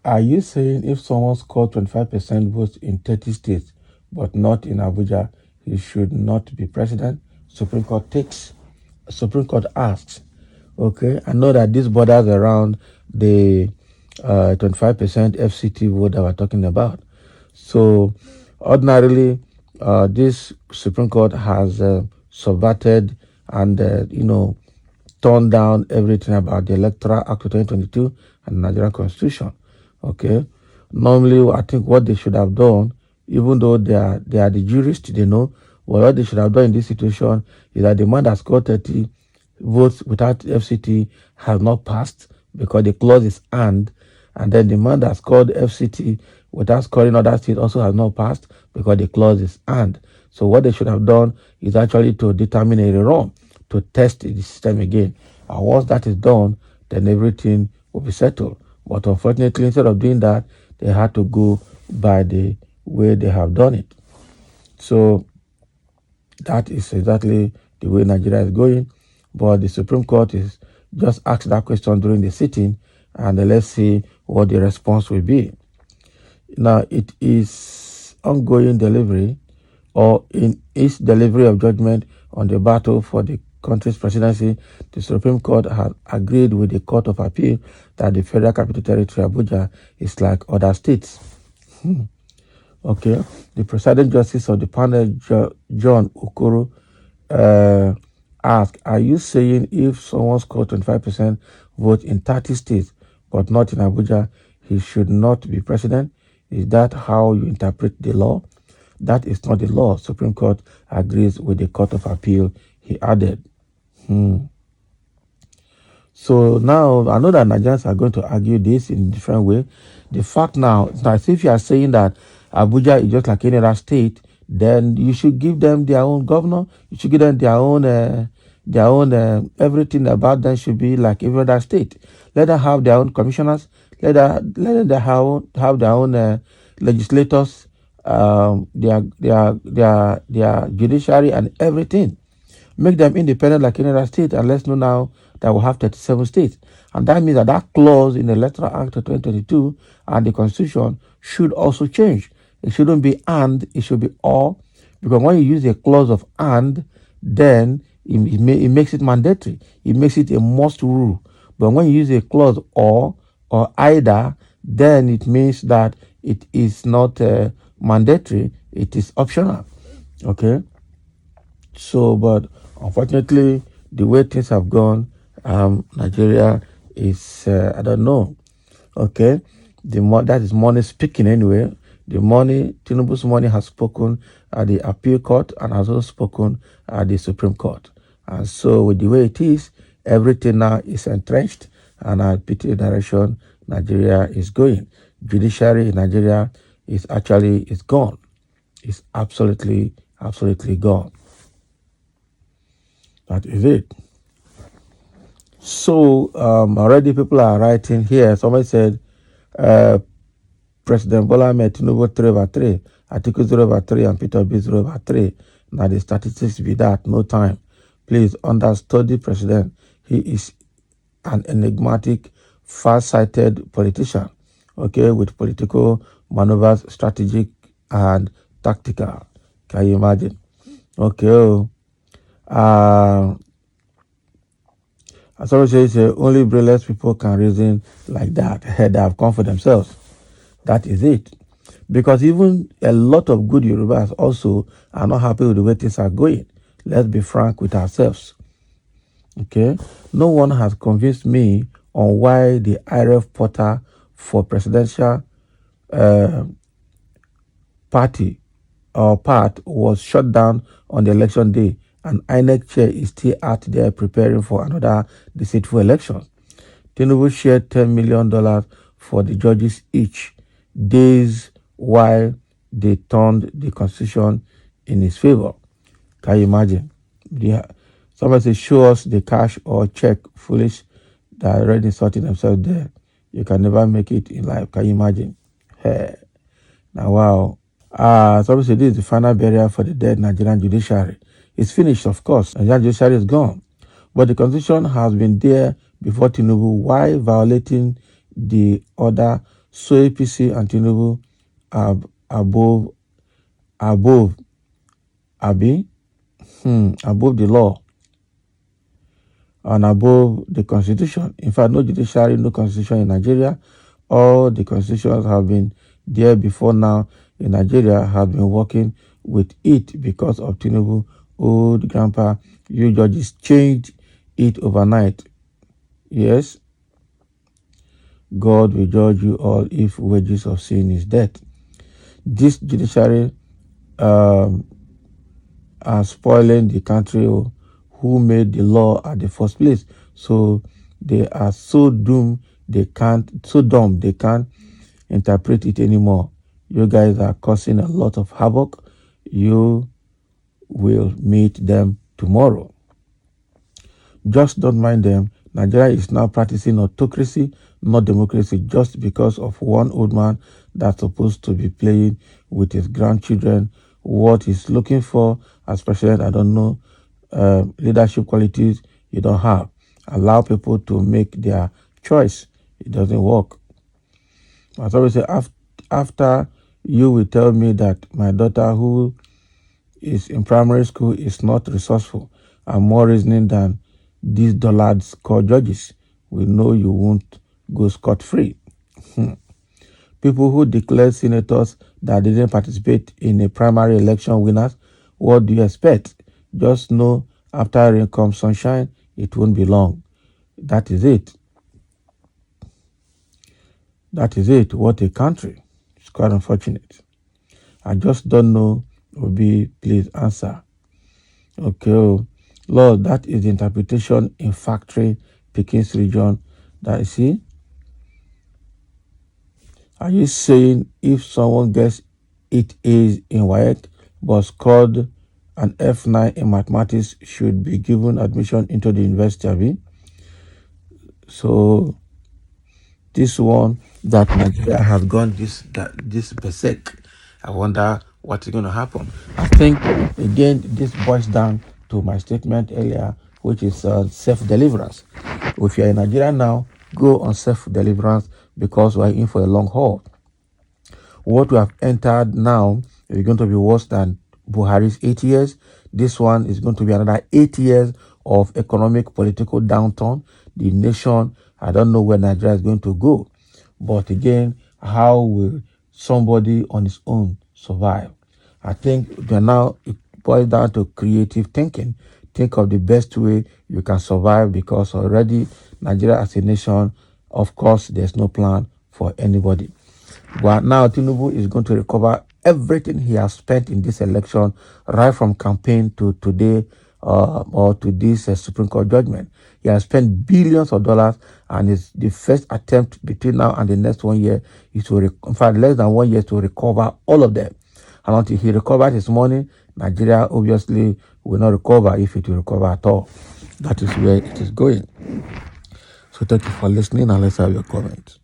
Are you saying if someone scored 25% votes in 30 states but not in Abuja, he should not be president? Supreme Court asks. Okay, I know that this borders around the 25% FCT vote that we're talking about. So, ordinarily, this Supreme Court has subverted and, turned down everything about the Electoral Act of 2022 and the Nigerian Constitution. Okay, normally, I think what they should have done, even though they are the jurists, they know, what they should have done in this situation is that the man that scored 30 votes without FCT has not passed because the clause is and then the man that scored FCT without scoring other states also has not passed because the clause is and. So what they should have done is actually to determine a rerun, to test the system again. And once that is done, then everything will be settled. But unfortunately, instead of doing that, they had to go by the way they have done it. So that is exactly the way Nigeria is going. But the Supreme Court is just asked that question during the sitting, and let's see what the response will be. Now, it is ongoing delivery, or in its delivery of judgment on the battle for the country's presidency. The Supreme Court has agreed with the Court of Appeal that the Federal Capital Territory, Abuja, is like other states. Okay, the presiding justice of the panel, John Okoro, asked, are you saying if someone scored 25% vote in 30 states but not in Abuja, he should not be president? Is that how you interpret the law? That is not the law. Supreme Court agrees with the Court of Appeal, he added. So now I know that Nigerians are going to argue this in a different way. The fact now, as if you are saying that Abuja is just like any other state, then you should give them their own governor. You should give them their own everything about them should be like every other state. Let them have their own commissioners. Let them have their own legislators, their judiciary and everything. Make them independent like any other state, and let's know now that we have 37 states. And that means that clause in the Electoral Act of 2022 and the Constitution should also change. It shouldn't be and, it should be or. Because when you use a clause of and, then it makes it mandatory. It makes it a must rule. But when you use a clause or either, then it means that it is not mandatory, it is optional. Okay? So, but unfortunately, the way things have gone, Nigeria is, I don't know. Okay? That is money speaking anyway. The money, Tinubu's money has spoken at the appeal court and has also spoken at the Supreme Court. And so with the way it is, everything now is entrenched, and I pity the direction Nigeria is going. Judiciary in Nigeria is gone. It's absolutely gone. That is it. So already people are writing here. Somebody said, President Bola Ahmed Tinubu 3/3, Atiku 0/3, and Peter Obi 0/3. Now the statistics be that, no time. Please understudy president. He is an enigmatic, far-sighted politician, okay, with political maneuvers, strategic and tactical. Can you imagine? Okay. As always says, only brilliant people can reason like that. They have come for themselves. That is it. Because even a lot of good Yorubas also are not happy with the way things are going. Let's be frank with ourselves. Okay? No one has convinced me on why the IRF portal for presidential party or part was shut down on the election day, and INEC chair is still out there preparing for another deceitful election. Tinubu shared $10 million for the judges each, days while they turned the constitution in his favor. Can you imagine? Somebody says, show us the cash or check. Foolish, they're already sorting themselves there. You can never make it in life. Can you imagine? Hey. Now, wow. Somebody said, this is the final burial for the dead Nigerian judiciary. It's finished, of course. Nigerian judiciary is gone. But the constitution has been there before Tinubu. Why violating the order So APC and Tinubu are above, above, Abi, above the law and above the constitution. In fact, no judiciary, no constitution in Nigeria. All the constitutions have been there before now in Nigeria, have been working with it because of Tinubu. Old grandpa, you judges changed it overnight. Yes, God will judge you all if wages of sin is death. This judiciary are spoiling the country who made the law at the first place. So they are so doomed, so dumb, they can't interpret it anymore. You guys are causing a lot of havoc. You will meet them tomorrow. Just don't mind them. Nigeria is now practicing autocracy, not democracy, just because of one old man that's supposed to be playing with his grandchildren. What he's looking for as president, I don't know. Leadership qualities you don't have. Allow people to make their choice. It doesn't work. As I always say, after you will tell me that my daughter who is in primary school is not resourceful and more reasoning than these dullards called judges, we know you won't go scot-free. People who declare senators that didn't participate in a primary election winners, what do you expect? Just know after rain comes sunshine, it won't be long. That is it. That is it. What a country. It's quite unfortunate. I just don't know. Obi, please answer. Okay, Lord, that is the interpretation in factory Pickens region. That you see. Are you saying if someone gets 8 A's in WAEC but scored an F9 in mathematics should be given admission into the university? Abi? So this one that Nigeria has gone this berserk. I wonder what is going to happen. I think again this boils down to my statement earlier, which is self-deliverance. If you're in Nigeria now, go on self-deliverance because we're in for a long haul. What we have entered now is going to be worse than Buhari's 8 years. This one is going to be another 8 years of economic, political downturn. The nation, I don't know where Nigeria is going to go. But again, how will somebody on his own survive? I think now it boils down to creative thinking. Think of the best way you can survive because already Nigeria as a nation, of course, there's no plan for anybody. But now Tinubu is going to recover everything he has spent in this election, right from campaign to today or to this Supreme Court judgment. He has spent billions of dollars, and it's the first attempt between now and the next 1 year is to, in fact, less than 1 year to recover all of them. And until he recovers his money, Nigeria obviously will not recover if it will recover at all. That is where it is going. So thank you for listening, and let's have your comments.